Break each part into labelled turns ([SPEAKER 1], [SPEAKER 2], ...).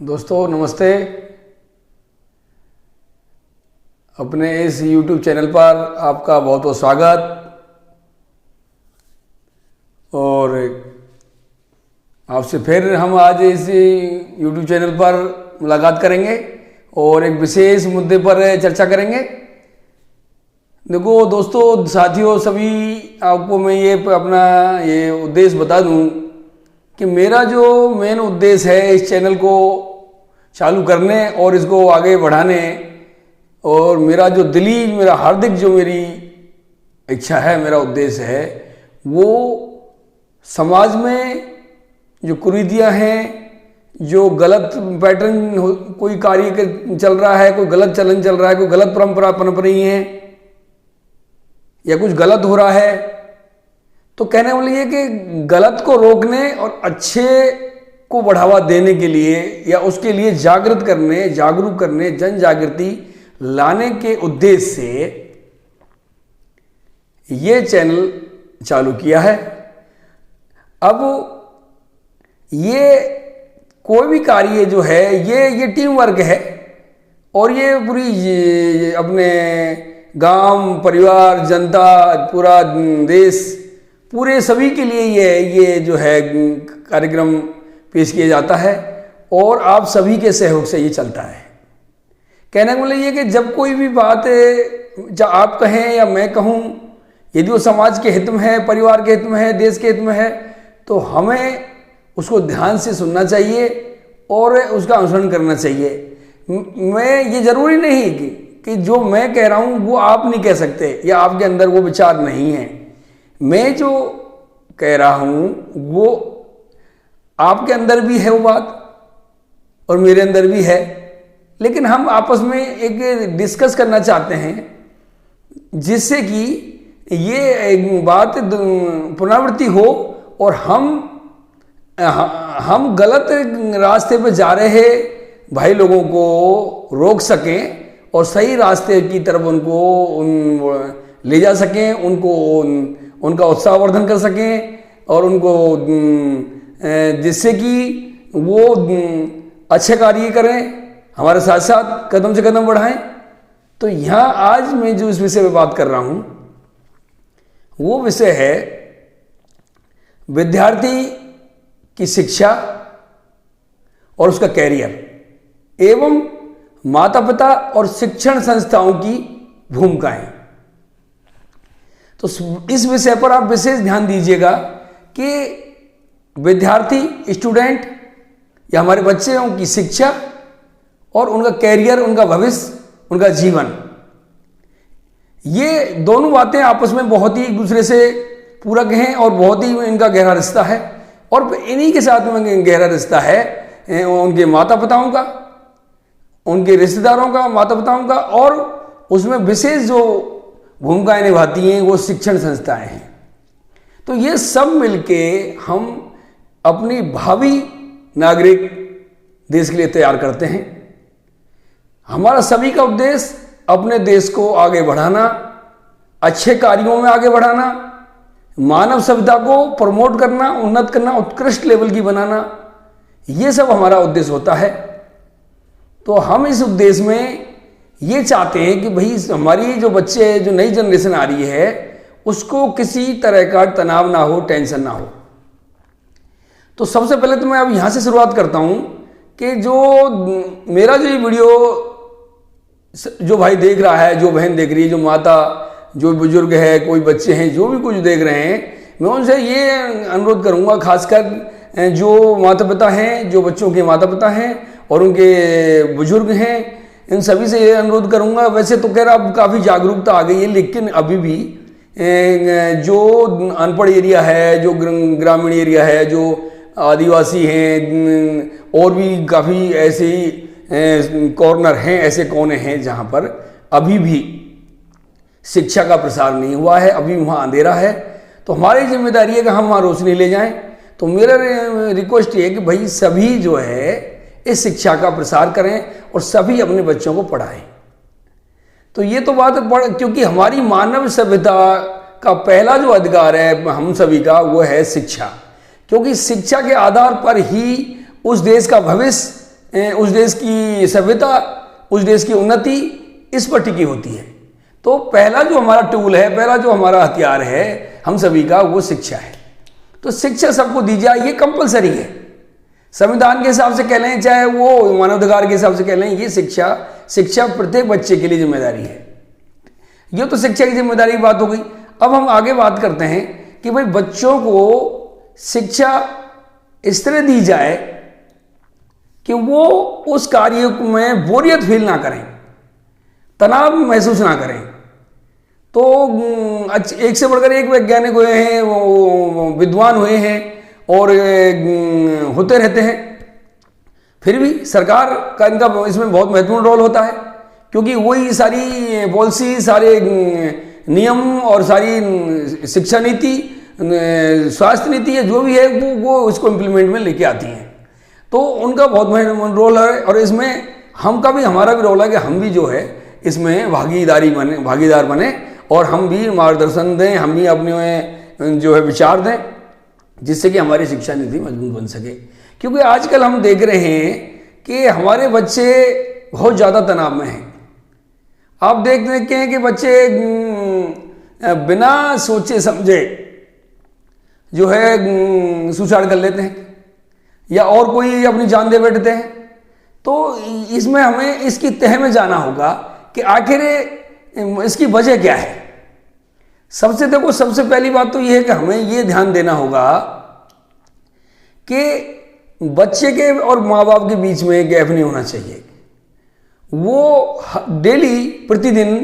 [SPEAKER 1] दोस्तों नमस्ते। अपने इस YouTube चैनल पर आपका बहुत बहुत स्वागत। और आपसे फिर हम आज इस YouTube चैनल पर मुलाकात करेंगे और एक विशेष मुद्दे पर चर्चा करेंगे। देखो दोस्तों, साथियों, सभी आपको मैं ये अपना उद्देश्य बता दूं कि मेरा जो मेन उद्देश्य है इस चैनल को चालू करने और इसको आगे बढ़ाने, और मेरा जो दिली, मेरा हार्दिक जो मेरी इच्छा है, मेरा उद्देश्य है, वो समाज में जो कुरीतियाँ हैं, जो गलत पैटर्न कोई कार्य चल रहा है, कोई गलत चलन चल रहा है, कोई गलत परंपरा पनप रही है या कुछ गलत हो रहा है, तो कहने वाली है कि गलत को रोकने और अच्छे को बढ़ावा देने के लिए या उसके लिए जागृत करने, जागरूक करने, जन जागृति लाने के उद्देश्य से ये चैनल चालू किया है। अब ये कोई भी कार्य जो है ये टीम वर्क है, और ये पूरी अपने गांव, परिवार, जनता, पूरा देश, पूरे सभी के लिए ये जो है कार्यक्रम पेश किया जाता है और आप सभी के सहयोग से ये चलता है। कहने को मतलब ये कि जब कोई भी बात चाहे आप कहें या मैं कहूँ, यदि वो समाज के हित में है, परिवार के हित में है, देश के हित में है, तो हमें उसको ध्यान से सुनना चाहिए और उसका अनुसरण करना चाहिए। मैं ये जरूरी नहीं कि जो मैं कह रहा हूँ वो आप नहीं कह सकते या आपके अंदर वो विचार नहीं है। मैं जो कह रहा हूँ वो आपके अंदर भी है वो बात और मेरे अंदर भी है, लेकिन हम आपस में एक डिस्कस करना चाहते हैं जिससे कि ये एक बात पुनरावृत्ति हो और हम गलत रास्ते पर जा रहे भाई लोगों को रोक सकें और सही रास्ते की तरफ उनको ले जा सकें, उनका उत्साहवर्धन कर सकें और उनको जिससे कि वो अच्छे कार्य करें, हमारे साथ साथ कदम से कदम बढ़ाएं। तो यहाँ आज मैं जो इस विषय पे बात कर रहा हूँ वो विषय है विद्यार्थी की शिक्षा और उसका कैरियर एवं माता पिता और शिक्षण संस्थाओं की भूमिकाएं। तो इस विषय पर आप विशेष ध्यान दीजिएगा कि विद्यार्थी, स्टूडेंट या हमारे बच्चों की शिक्षा और उनका कैरियर, उनका भविष्य, उनका जीवन, ये दोनों बातें आपस में बहुत ही एक दूसरे से पूरक हैं और बहुत ही इनका गहरा रिश्ता है। और इन्हीं के साथ में गहरा रिश्ता है उनके माता पिताओं का, उनके रिश्तेदारों का, माता पिताओं का, और उसमें विशेष जो भूमिकाएं निभाती हैं वो शिक्षण संस्थाएं हैं। तो ये सब मिलके हम अपनी भावी नागरिक देश के लिए तैयार करते हैं। हमारा सभी का उद्देश्य अपने देश को आगे बढ़ाना, अच्छे कार्यों में आगे बढ़ाना, मानव सभ्यता को प्रमोट करना, उन्नत करना, उत्कृष्ट लेवल की बनाना, ये सब हमारा उद्देश्य होता है। तो हम इस उद्देश्य में ये चाहते हैं कि भाई हमारी जो बच्चे, जो नई जनरेशन आ रही है, उसको किसी तरह का तनाव ना हो, टेंशन ना हो। तो सबसे पहले तो मैं अब यहाँ से शुरुआत करता हूँ कि जो मेरा जो ये वीडियो जो भाई देख रहा है, जो बहन देख रही है, जो माता, जो बुजुर्ग है, कोई बच्चे हैं, जो भी कुछ देख रहे हैं, मैं उनसे ये अनुरोध करूँगा, खासकर जो माता पिता हैं, जो बच्चों के माता पिता हैं और उनके बुजुर्ग हैं, इन सभी से ये अनुरोध करूँगा। वैसे तो कह रहा अब काफ़ी जागरूकता आ गई है, लेकिन अभी भी जो अनपढ़ एरिया है, जो ग्रामीण एरिया है, जो आदिवासी हैं, और भी काफ़ी ऐसे कॉर्नर हैं, ऐसे कोने हैं जहाँ पर अभी भी शिक्षा का प्रसार नहीं हुआ है, अभी वहाँ अंधेरा है। तो हमारी जिम्मेदारी है कि हम वहाँ रोशनी ले जाएं। तो मेरा रिक्वेस्ट ये है कि भाई सभी जो है इस शिक्षा का प्रसार करें और सभी अपने बच्चों को पढ़ाएं। तो ये तो बात क्योंकि हमारी मानव सभ्यता का पहला जो अधिकार है हम सभी का, वो है शिक्षा। क्योंकि शिक्षा के आधार पर ही उस देश का भविष्य उस देश की सभ्यता, उस देश की उन्नति इस पर टिकी होती है। तो पहला जो हमारा टूल है, पहला जो हमारा हथियार है हम सभी का, वो शिक्षा है। तो शिक्षा सबको दी जाए, ये कंपलसरी है। संविधान के हिसाब से कह लें, चाहे वो मानवाधिकार के हिसाब से कह लें, ये शिक्षा प्रत्येक बच्चे के लिए जिम्मेदारी है। ये तो शिक्षा की जिम्मेदारी की बात हो गई। अब हम आगे बात करते हैं कि भाई बच्चों को शिक्षा इस तरह दी जाए कि वो उस कार्य में बोरियत फील ना करें, तनाव महसूस ना करें। तो एक से बढ़कर एक वैज्ञानिक हुए हैं, वो विद्वान हुए हैं और होते रहते हैं, फिर भी सरकार का इनका इसमें बहुत महत्वपूर्ण रोल होता है, क्योंकि वही सारी पॉलिसी, सारे नियम और सारी शिक्षा नीति, स्वास्थ्य नीति है जो भी है, वो उसको इम्प्लीमेंट में लेके आती हैं। तो उनका बहुत महत्वपूर्ण रोल है और इसमें हमारा भी रोल है कि हम भी जो है इसमें भागीदार बने और हम भी मार्गदर्शन दें, हम भी अपने जो है विचार दें, जिससे कि हमारी शिक्षा नीति मजबूत बन सके। क्योंकि आजकल हम देख रहे हैं कि हमारे बच्चे बहुत ज़्यादा तनाव में हैं। आप देखते हैं कि बच्चे बिना सोचे समझे जो है सुसाइड कर लेते हैं या और कोई अपनी जान दे बैठते हैं। तो इसमें हमें इसकी तह में जाना होगा कि आखिर इसकी वजह क्या है। सबसे पहली बात तो यह है कि हमें यह ध्यान देना होगा कि बच्चे के और माँ बाप के बीच में गैप नहीं होना चाहिए। वो डेली प्रतिदिन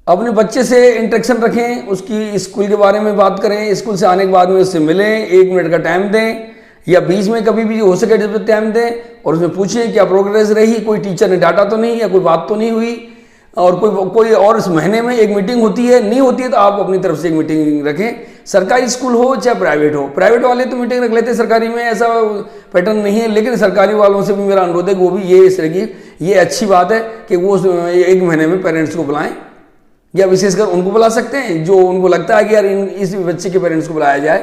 [SPEAKER 1] अपने बच्चे से इंटरेक्शन रखें, उसकी स्कूल के बारे में बात करें, स्कूल से आने के बाद में उससे मिलें, 1 मिनट का टाइम दें या बीच में कभी भी हो सके जब टाइम दें और उसमें पूछें क्या प्रोग्रेस रही, कोई टीचर ने डांटा तो नहीं या कोई बात तो नहीं हुई। और कोई और इस महीने में एक मीटिंग होती है, नहीं होती है तो आप अपनी तरफ से एक मीटिंग रखें। सरकारी स्कूल हो चाहे प्राइवेट हो, प्राइवेट वाले तो मीटिंग रख लेते हैं, सरकारी में ऐसा पैटर्न नहीं है। लेकिन सरकारी वालों से भी मेरा अनुरोध है कि वो भी ये इस तरह की ये अच्छी बात है कि वो 1 महीने में पेरेंट्स को बुलाएं या विशेषकर उनको बुला सकते हैं जो उनको लगता है कि यार इस बच्चे के पेरेंट्स को बुलाया जाए,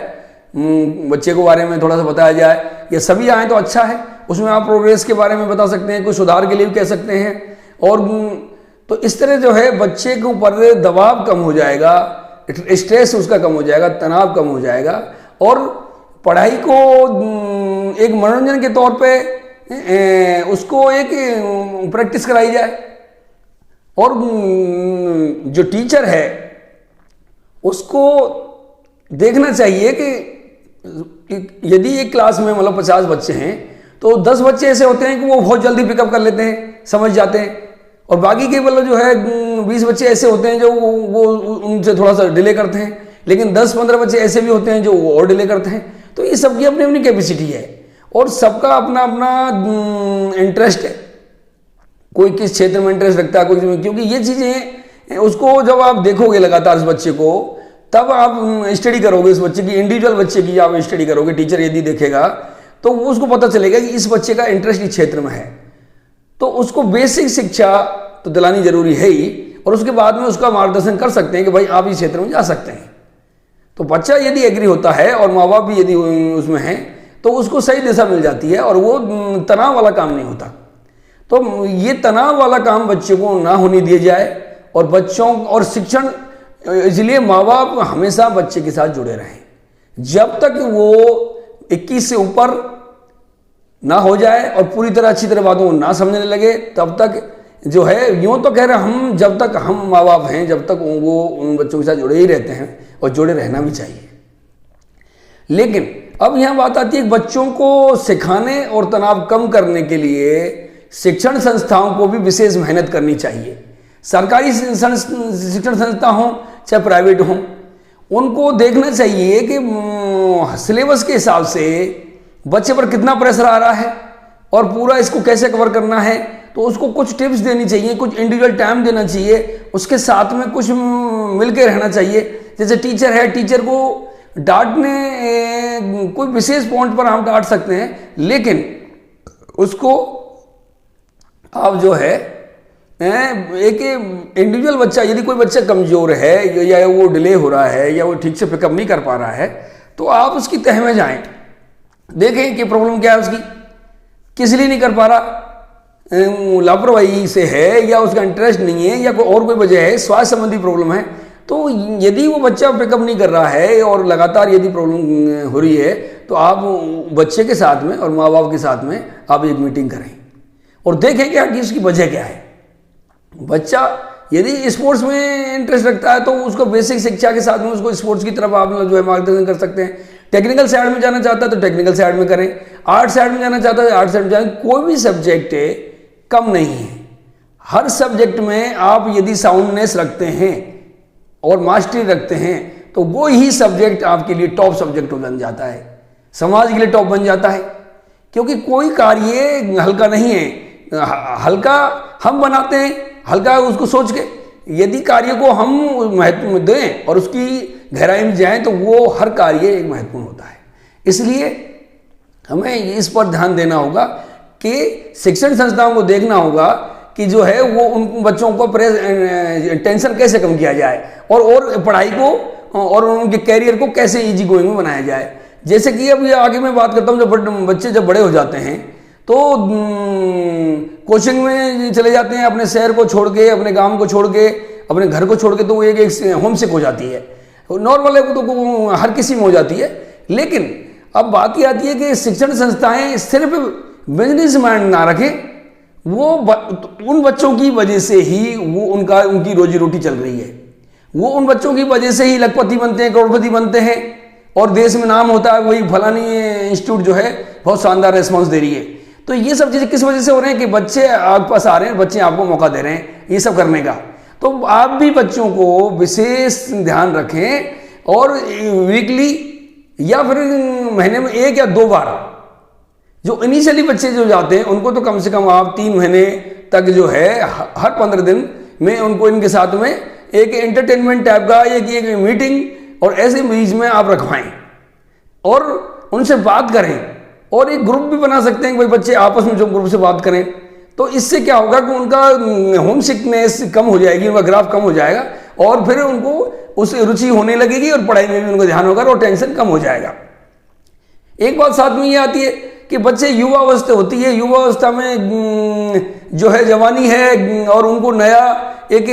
[SPEAKER 1] बच्चे के बारे में थोड़ा सा बताया जाए, या सभी आए तो अच्छा है। उसमें आप प्रोग्रेस के बारे में बता सकते हैं, कुछ सुधार के लिए भी कह सकते हैं। और तो इस तरह जो है बच्चे के ऊपर दबाव कम हो जाएगा, स्ट्रेस उसका कम हो जाएगा, तनाव कम हो जाएगा और पढ़ाई को एक मनोरंजन के तौर पे उसको एक प्रैक्टिस कराई जाए। और जो टीचर है उसको देखना चाहिए कि यदि एक क्लास में मतलब 50 बच्चे हैं तो 10 बच्चे ऐसे होते हैं कि वो बहुत जल्दी पिकअप कर लेते हैं, समझ जाते हैं, और बाकी के मतलब जो है 20 बच्चे ऐसे होते हैं जो वो उनसे थोड़ा सा डिले करते हैं। लेकिन 10-15 बच्चे ऐसे भी होते हैं जो और डिले करते हैं। तो ये सबकी अपनी अपनी कैपेसिटी है और सबका अपना अपना इंटरेस्ट है। कोई किस क्षेत्र में इंटरेस्ट रखता है, कोई, क्योंकि ये चीज़ें उसको जब आप देखोगे लगातार इस बच्चे को, तब आप स्टडी करोगे इस बच्चे की, इंडिविजुअल बच्चे की आप स्टडी करोगे। टीचर यदि देखेगा तो उसको पता चलेगा कि इस बच्चे का इंटरेस्ट इस क्षेत्र में है। तो उसको बेसिक शिक्षा तो दिलानी जरूरी है ही, और उसके बाद में उसका मार्गदर्शन कर सकते हैं कि भाई आप इस क्षेत्र में जा सकते हैं। तो बच्चा यदि एग्री होता है और माँ बाप भी यदि उसमें हैं तो उसको सही दिशा मिल जाती है और वो तनाव वाला काम नहीं होता। तो ये तनाव वाला काम बच्चे को ना होने दिया जाए और बच्चों और शिक्षण, इसलिए माँ बाप हमेशा बच्चे के साथ जुड़े रहें जब तक वो 21 से ऊपर ना हो जाए और पूरी तरह अच्छी तरह बातों को ना समझने लगे, तब तक जो है, यूँ तो कह रहे हम जब तक हम माँ बाप हैं जब तक वो उन बच्चों के साथ जुड़े ही रहते हैं और जुड़े रहना भी चाहिए। लेकिन अब यहाँ बात आती है कि बच्चों को सिखाने और तनाव कम करने के लिए शिक्षण संस्थाओं को भी विशेष मेहनत करनी चाहिए। सरकारी शिक्षण संस्था हो चाहे प्राइवेट हो, उनको देखना चाहिए कि सिलेबस के हिसाब से बच्चे पर कितना प्रेशर आ रहा है और पूरा इसको कैसे कवर करना है। तो उसको कुछ टिप्स देनी चाहिए, कुछ इंडिविजुअल टाइम देना चाहिए, उसके साथ में कुछ मिलके रहना चाहिए। जैसे टीचर है, टीचर को डांटने कोई विशेष पॉइंट पर हम डांट सकते हैं, लेकिन उसको आप जो है एक इंडिविजुअल बच्चा, यदि कोई बच्चा कमजोर है या वो डिले हो रहा है या वो ठीक से पिकअप नहीं कर पा रहा है, तो आप उसकी तह में जाएं, देखें कि प्रॉब्लम क्या है उसकी। किस लिए नहीं कर पा रहा? लापरवाही से है, या उसका इंटरेस्ट नहीं है, या कोई और कोई वजह है, स्वास्थ्य संबंधी प्रॉब्लम है। तो यदि वो बच्चा पिकअप नहीं कर रहा है और लगातार यदि प्रॉब्लम हो रही है, तो आप बच्चे के साथ में और माँ बाप के साथ में आप एक मीटिंग करें और देखें क्या कि इसकी वजह क्या है। बच्चा यदि स्पोर्ट्स में इंटरेस्ट रखता है तो उसको बेसिक शिक्षा के साथ में उसको स्पोर्ट्स की तरफ आप जो है मार्गदर्शन कर सकते हैं। टेक्निकल साइड में जाना चाहता है तो टेक्निकल साइड में करें, आर्ट साइड में जाना चाहता है आर्ट साइड में जाएं। कोई भी सब्जेक्ट कम नहीं है, हर सब्जेक्ट में आप यदि साउंडनेस रखते हैं और मास्टरी रखते हैं तो वो ही सब्जेक्ट आपके लिए टॉप सब्जेक्ट बन जाता है, समाज के लिए टॉप बन जाता है। क्योंकि कोई कार्य हल्का नहीं है, हल्का हम बनाते हैं, हल्का उसको सोच के। यदि कार्य को हम महत्व दें और उसकी गहराई में जाएं तो वो हर कार्य एक महत्वपूर्ण होता है। इसलिए हमें इस पर ध्यान देना होगा कि शिक्षण संस्थाओं को देखना होगा कि जो है वो उन बच्चों को टेंशन कैसे कम किया जाए और पढ़ाई को और उनके कैरियर को कैसे इजी गोइंग में बनाया जाए। जैसे कि अब ये आगे मैं बात करता हूँ, जब बच्चे जब बड़े हो जाते हैं तो कोचिंग में चले जाते हैं, अपने शहर को छोड़ के, अपने गांव को छोड़ के, अपने घर को छोड़ के, तो वो एक होम सिक हो जाती है। नॉर्मल है वो तो हर किसी में हो जाती है। लेकिन अब बात ये आती है कि शिक्षण संस्थाएं सिर्फ बिजनेस माइंड ना रखें, वो उन बच्चों की वजह से ही वो उनकी रोजी रोटी चल रही है, वो उन बच्चों की वजह से ही लखपति बनते हैं, करोड़पति बनते हैं और देश में नाम होता है, वही फलानी इंस्टीट्यूट जो है बहुत शानदार रिस्पॉन्स दे रही है। तो ये सब चीज़ें किस वजह से हो रहे हैं कि बच्चे आपके पास आ रहे हैं, बच्चे आपको मौका दे रहे हैं ये सब करने का। तो आप भी बच्चों को विशेष ध्यान रखें और वीकली या फिर महीने में 1 या 2 बार, जो इनिशियली बच्चे जो जाते हैं उनको तो कम से कम आप 3 महीने तक जो है हर 15 दिन में उनको इनके साथ में एक एंटरटेनमेंट टाइप का एक मीटिंग और ऐसे बीच में आप रखवाएं और उनसे बात करें। और एक ग्रुप भी बना सकते हैं कि भाई बच्चे आपस में जो ग्रुप से बात करें, तो इससे क्या होगा कि उनका होम सिकनेस कम हो जाएगी, उनका ग्राफ कम हो जाएगा और फिर उनको उस रुचि होने लगेगी और पढ़ाई में भी उनका ध्यान होगा और टेंशन कम हो जाएगा। एक बात साथ में ये आती है कि बच्चे युवा अवस्था होती है, युवा अवस्था में जो है जवानी है और उनको नया एक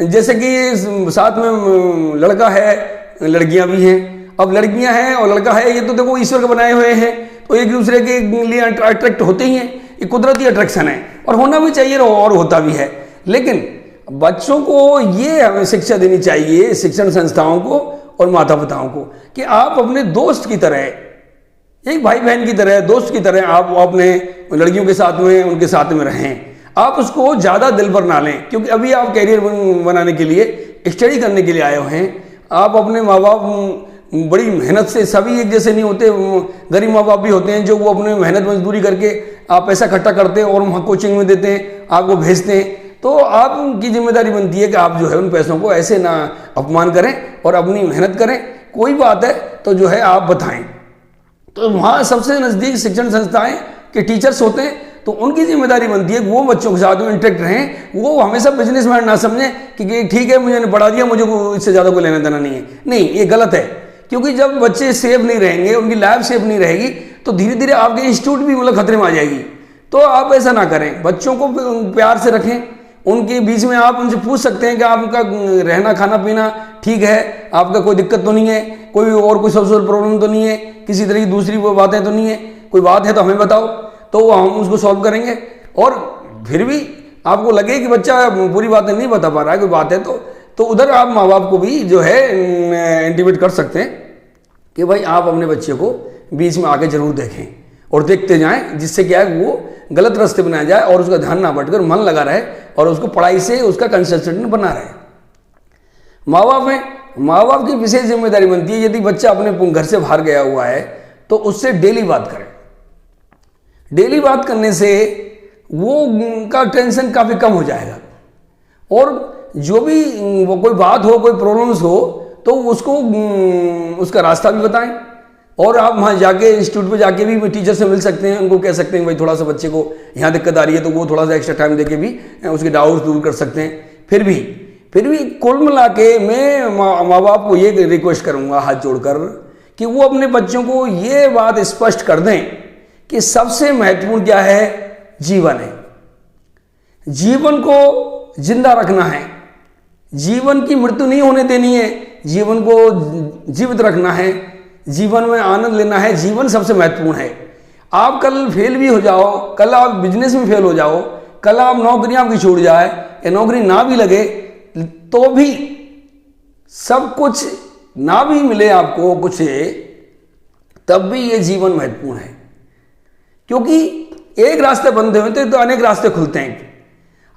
[SPEAKER 1] जैसे कि साथ में लड़का है, लड़कियां भी हैं। अब लड़कियां हैं और लड़का है, ये तो देखो ईश्वर के बनाए हुए हैं, तो एक दूसरे के लिए अट्रैक्ट होते ही हैं, ये कुदरती अट्रैक्शन है और होना भी चाहिए और होता भी है। लेकिन बच्चों को ये हमें शिक्षा देनी चाहिए, शिक्षण संस्थाओं को और माता पिताओं को, कि आप अपने दोस्त की तरह, एक भाई बहन की तरह, दोस्त की तरह आप अपने लड़कियों के साथ में उनके साथ में रहें। आप उसको ज़्यादा दिल पर ना लें, क्योंकि अभी आप कैरियर बनाने के लिए, स्टडी करने के लिए आए हुए हैं। आप अपने माँ बाप बड़ी मेहनत से, सभी एक जैसे नहीं होते, गरीब माँ बाप भी होते हैं जो वो अपने मेहनत मजदूरी करके आप पैसा इकट्ठा करते हैं और वहाँ कोचिंग में देते हैं, आपको भेजते हैं। तो आपकी जिम्मेदारी बनती है कि आप जो है उन पैसों को ऐसे ना अपमान करें और अपनी मेहनत करें। कोई बात है तो जो है आप बताएं। तो वहाँ सबसे नज़दीक शिक्षण संस्थाएं के टीचर्स होते हैं, तो उनकी जिम्मेदारी बनती है कि वो बच्चों के साथ में इंटरेक्ट रहें। वो हमेशा बिजनेस मैन ना समझें कि ठीक है मुझे पढ़ा दिया, मुझे इससे ज़्यादा कोई लेना देना नहीं है। नहीं, ये गलत है, क्योंकि जब बच्चे सेफ नहीं रहेंगे, उनकी लाइफ सेफ नहीं रहेगी, तो धीरे धीरे आपके इंस्टीट्यूट भी मतलब खतरे में आ जाएगी। तो आप ऐसा ना करें, बच्चों को प्यार से रखें, उनके बीच में आप उनसे पूछ सकते हैं कि आपका रहना खाना पीना ठीक है, आपका कोई दिक्कत तो नहीं है, कोई और कोई सोशल प्रॉब्लम तो नहीं है, किसी तरह की दूसरी वो बातें तो नहीं है, कोई बात है तो हमें बताओ, तो हम उसको सॉल्व करेंगे। और फिर भी आपको लगे कि बच्चा पूरी बातें नहीं बता पा रहा है, कोई बात है तो उधर आप माँ बाप को भी जो है इंटीमेट कर सकते हैं कि भाई आप अपने बच्चे को बीच में आके जरूर देखें और देखते जाएं, जिससे क्या है वो गलत रास्ते बनाया जाए और उसका ध्यान ना भटकर मन लगा रहे और उसको पढ़ाई से उसका कंसंट्रेशन बना रहे। माँ बाप की विशेष जिम्मेदारी बनती है, यदि बच्चा अपने घर से बाहर गया हुआ है तो उससे डेली बात करें। डेली बात करने से वो का टेंशन काफ़ी कम हो जाएगा और जो भी वो कोई बात हो, कोई प्रॉब्लम्स हो, तो उसको उसका रास्ता भी बताएं। और आप वहाँ जाके इंस्टीट्यूट पे जाके भी टीचर से मिल सकते हैं, उनको कह सकते हैं भाई थोड़ा सा बच्चे को यहाँ दिक्कत आ रही है, तो वो थोड़ा सा एक्स्ट्रा टाइम देके भी उसके डाउट्स दूर कर सकते हैं। फिर भी कुल मिला के मैं माँ बाप को ये रिक्वेस्ट करूँगा हाथ जोड़कर कि वो अपने बच्चों को ये बात स्पष्ट कर दें कि सबसे महत्वपूर्ण क्या है? जीवन है। जीवन को जिंदा रखना है, जीवन की मृत्यु नहीं होने देनी है, जीवन को जीवित रखना है, जीवन में आनंद लेना है। जीवन सबसे महत्वपूर्ण है। आप कल फेल भी हो जाओ, कल आप बिजनेस में फेल हो जाओ, कल आप नौकरी आपकी छूट जाए या नौकरी ना भी लगे तो भी, सब कुछ ना भी मिले आपको कुछ, तब भी ये जीवन महत्वपूर्ण है। क्योंकि एक रास्ते बंद होते तो अनेक रास्ते खुलते हैं।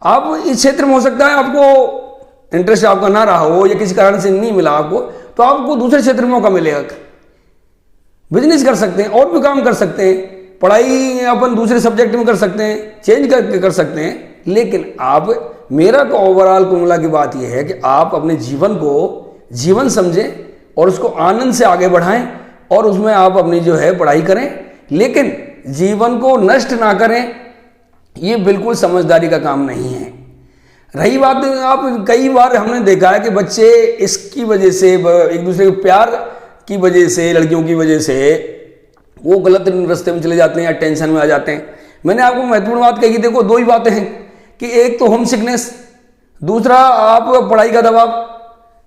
[SPEAKER 1] आप इस क्षेत्र में हो सकता है आपको इंटरेस्ट आपका ना रहा हो या किसी कारण से नहीं मिला आपको, तो आपको दूसरे क्षेत्र में मौका मिलेगा। बिजनेस कर सकते हैं और भी काम कर सकते हैं, पढ़ाई अपन दूसरे सब्जेक्ट में कर सकते हैं, चेंज करके कर सकते हैं। लेकिन आप, मेरा तो ओवरऑल कुमला की बात यह है कि आप अपने जीवन को जीवन समझें और उसको आनंद से आगे बढ़ाएं और उसमें आप अपनी जो है पढ़ाई करें, लेकिन जीवन को नष्ट ना करें। ये बिल्कुल समझदारी का काम नहीं है। रही बात, आप कई बार हमने देखा है कि बच्चे इसकी वजह से, एक दूसरे के प्यार की वजह से, लड़कियों की वजह से वो गलत रास्ते में चले जाते हैं या टेंशन में आ जाते हैं। मैंने आपको महत्वपूर्ण बात कही, देखो दो ही बातें हैं कि एक तो होम सिकनेस, दूसरा आप पढ़ाई का दबाव,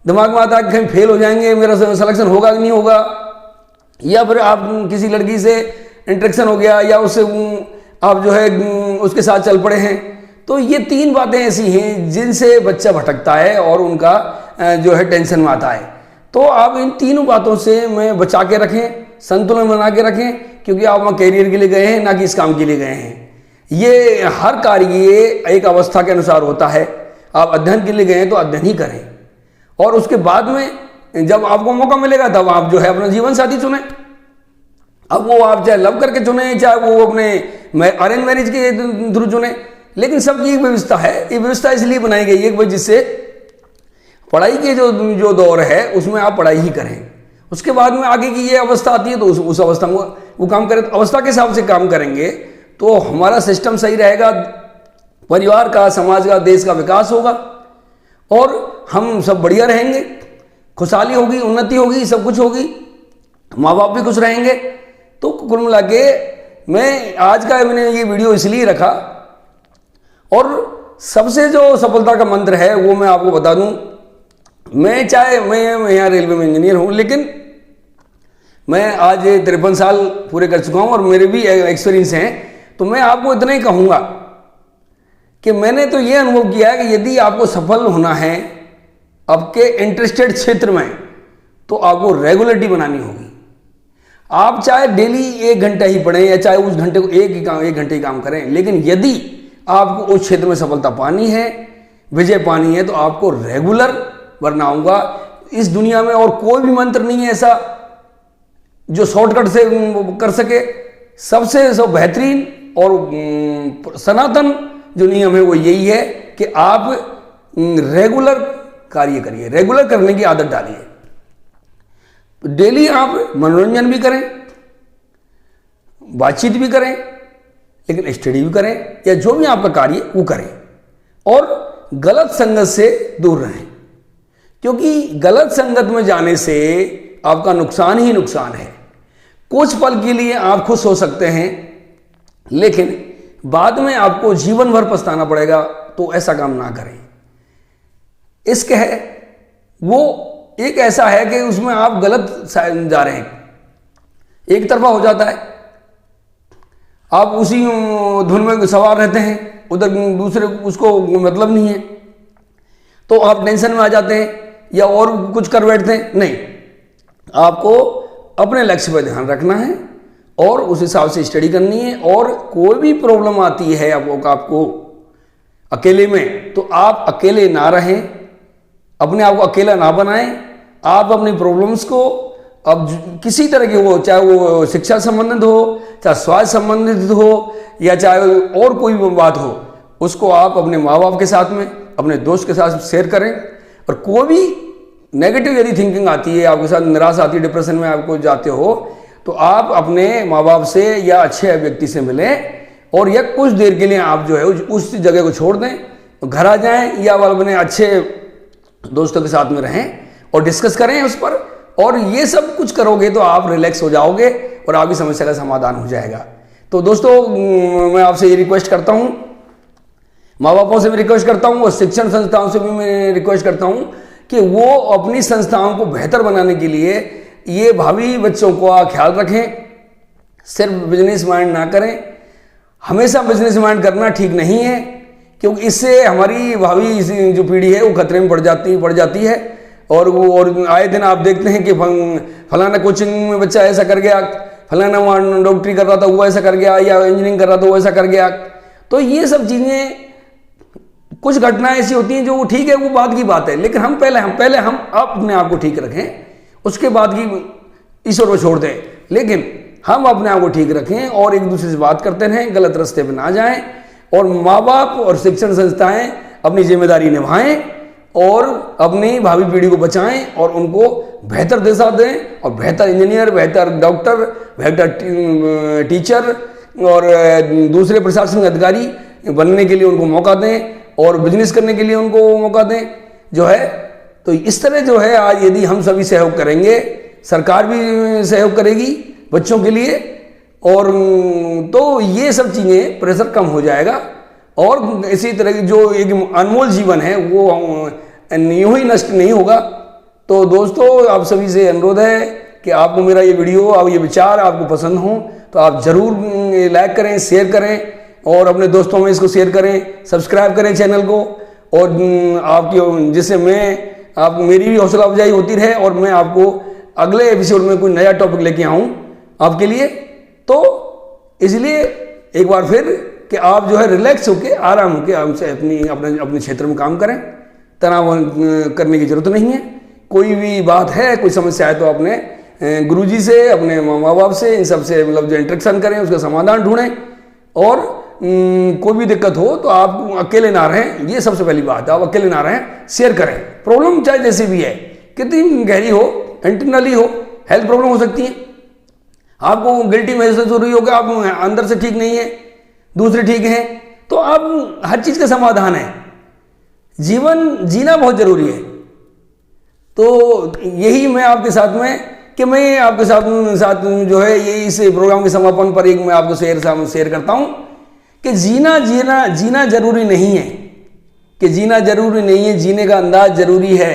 [SPEAKER 1] दिमाग में आता है कि कहीं फेल हो जाएंगे, मेरा सिलेक्शन होगा कि नहीं होगा, या फिर आप किसी लड़की से इंटरेक्शन हो गया या उससे आप जो है उसके साथ चल पड़े हैं। तो ये तीन बातें ऐसी हैं जिनसे बच्चा भटकता है और उनका जो है टेंशन में आता है। तो आप इन तीनों बातों से मैं बचा के रखें, संतुलन बना के रखें, क्योंकि आप वहाँ कैरियर के लिए गए हैं, ना कि इस काम के लिए गए हैं। ये हर कार्य एक अवस्था के अनुसार होता है। आप अध्ययन के लिए गए हैं तो अध्ययन ही करें, और उसके बाद में जब आपको मौका मिलेगा तब आप जो है अपना जीवन साथी चुनें। अब वो आप चाहे लव करके चुने, चाहे वो अपने अरेंज मैरिज के थ्रू चुने, लेकिन सबकी एक व्यवस्था है। ये व्यवस्था इसलिए बनाई गई है कि जिससे पढ़ाई के जो दौर है उसमें आप पढ़ाई ही करें, उसके बाद में आगे की ये अवस्था आती है तो उस अवस्था में वो काम करें। तो अवस्था के हिसाब से काम करेंगे तो हमारा सिस्टम सही रहेगा, परिवार का, समाज का, देश का विकास होगा और हम सब बढ़िया रहेंगे, खुशहाली होगी, उन्नति होगी, सब कुछ होगी, माँ बाप भी खुश रहेंगे। तो कुल मिला के मैं आज का मैंने ये वीडियो इसलिए रखा, और सबसे जो सफलता का मंत्र है वो मैं आपको बता दूं। मैं यहाँ रेलवे में इंजीनियर हूँ, लेकिन मैं आज 53 साल पूरे कर चुका हूँ और मेरे भी एक्सपीरियंस हैं। तो मैं आपको इतना ही कहूँगा कि मैंने तो ये अनुभव किया है कि यदि आपको सफल होना है आपके इंटरेस्टेड क्षेत्र में, तो आपको रेगुलरिटी बनानी होगी। आप चाहे डेली 1 घंटा ही पढ़ें या चाहे उस घंटे को 1 घंटे ही काम करें, लेकिन यदि आपको उस क्षेत्र में सफलता पानी है, विजय पानी है, तो आपको रेगुलर बनना होगा। इस दुनिया में और कोई भी मंत्र नहीं है ऐसा जो शॉर्टकट से कर सके। सबसे बेहतरीन और सनातन जो नियम है वो यही है कि आप रेगुलर कार्य करिए, रेगुलर करने की आदत डालिए। डेली आप मनोरंजन भी करें, बातचीत भी करें, लेकिन स्टडी भी करें, या जो भी आपका कार्य वो करें, और गलत संगत से दूर रहें, क्योंकि गलत संगत में जाने से आपका नुकसान ही नुकसान है। कुछ पल के लिए आप खुश हो सकते हैं, लेकिन बाद में आपको जीवन भर पछताना पड़ेगा। तो ऐसा काम ना करें। इश्क है वो एक ऐसा है कि उसमें आप गलत जा रहे हैं, एक तरफा हो जाता है, आप उसी धुन में सवार रहते हैं, उधर दूसरे उसको मतलब नहीं है, तो आप टेंशन में आ जाते हैं या और कुछ कर बैठते हैं। नहीं, आपको अपने लक्ष्य पर ध्यान रखना है और उस हिसाब से स्टडी करनी है। और कोई भी प्रॉब्लम आती है आपको अकेले में, तो आप अकेले ना रहें, अपने आप को अकेला ना बनाएं। आप अपनी प्रॉब्लम्स को अब किसी तरह की हो, चाहे वो शिक्षा संबंधित हो, चाहे स्वास्थ्य संबंधित हो, या चाहे और कोई बात हो, उसको आप अपने माँ बाप के साथ में, अपने दोस्त के साथ शेयर करें। और कोई भी नेगेटिव यदि थिंकिंग आती है आपके साथ, निराशा आती है, डिप्रेशन में आपको जाते हो, तो आप अपने माँ बाप से या अच्छे व्यक्ति से मिलें, और या कुछ देर के लिए आप जो है उस जगह को छोड़ दें, घर आ जाएं, या अपने अच्छे दोस्तों के साथ में रहें और डिस्कस करें उस पर। और ये सब कुछ करोगे तो आप रिलैक्स हो जाओगे और आपकी समस्या का समाधान हो जाएगा। तो दोस्तों मैं आपसे ये रिक्वेस्ट करता हूँ, माँ बापों से भी रिक्वेस्ट करता हूँ और शिक्षण संस्थाओं से भी मैं रिक्वेस्ट करता हूँ कि वो अपनी संस्थाओं को बेहतर बनाने के लिए ये भावी बच्चों का ख्याल रखें। सिर्फ बिजनेस माइंड ना करें, हमेशा बिजनेस माइंड करना ठीक नहीं है, क्योंकि इससे हमारी भावी जो पीढ़ी है वो खतरे में पड़ जाती है। और आए दिन आप देखते हैं कि फलाना कोचिंग में बच्चा ऐसा कर गया, फलाना वहाँ डॉक्टरी कर रहा था वो ऐसा कर गया, या इंजीनियरिंग कर रहा था वो ऐसा कर गया। तो ये सब चीज़ें, कुछ घटनाएं ऐसी होती हैं जो ठीक है, वो बाद की बात है, लेकिन हम पहले अपने आप को ठीक रखें, उसके बाद की ईश्वर को छोड़ दें। लेकिन हम अपने आप को ठीक रखें और एक दूसरे से बात करते रहें, गलत रास्ते पर ना जाएं, और माँ बाप और शिक्षण संस्थाएं अपनी जिम्मेदारी निभाएं और अपनी भावी पीढ़ी को बचाएं और उनको बेहतर दिशा दें और बेहतर इंजीनियर, बेहतर डॉक्टर, बेहतर टीचर और दूसरे प्रशासनिक अधिकारी बनने के लिए उनको मौका दें और बिजनेस करने के लिए उनको मौका दें जो है। तो इस तरह जो है आज यदि हम सभी सहयोग करेंगे, सरकार भी सहयोग करेगी बच्चों के लिए, और तो ये सब चीज़ें प्रेशर कम हो जाएगा और इसी तरह की जो एक अनमोल जीवन है वो यूं ही नष्ट नहीं होगा। तो दोस्तों आप सभी से अनुरोध है कि आपको मेरा ये वीडियो और ये विचार आपको पसंद हो तो आप ज़रूर लाइक करें, शेयर करें और अपने दोस्तों में इसको शेयर करें, सब्सक्राइब करें चैनल को, और आपकी जिससे मेरी भी हौसला अफजाई होती रहे और मैं आपको अगले एपिसोड में कोई नया टॉपिक लेके आऊँ आपके लिए। तो इसलिए एक बार फिर कि आप जो है रिलैक्स होके, आराम होके हमसे अपने क्षेत्र में काम करें, तनाव करने की जरूरत नहीं है। कोई भी बात है, कोई समस्या है तो अपने गुरुजी से, अपने माँ बाप से, इन सब से मतलब जो इंटरेक्शन करें, उसका समाधान ढूंढें। और कोई भी दिक्कत हो तो आप अकेले ना रहें, ये सबसे पहली बात है, आप अकेले ना रहें, शेयर करें। प्रॉब्लम चाहे जैसी भी है, कितनी गहरी हो, इंटरनली हो, हेल्थ प्रॉब्लम हो सकती है, आपको गिल्टी महसूस हो रही होगा, आप अंदर से ठीक नहीं है, दूसरे ठीक हैं, तो आप हर चीज़ का समाधान है। जीवन जीना बहुत जरूरी है। तो यही मैं आपके साथ में कि मैं आपके साथ जो है ये इस प्रोग्राम के समापन पर एक मैं आपको शेयर करता हूं कि जीना जरूरी नहीं है, कि जीना जरूरी नहीं है, जीने का अंदाज जरूरी है।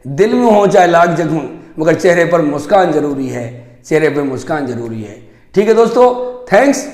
[SPEAKER 1] दिल में हो चाहे लाख जख्म, मगर चेहरे पर मुस्कान जरूरी है, चेहरे पर मुस्कान जरूरी है। ठीक है दोस्तों, थैंक्स।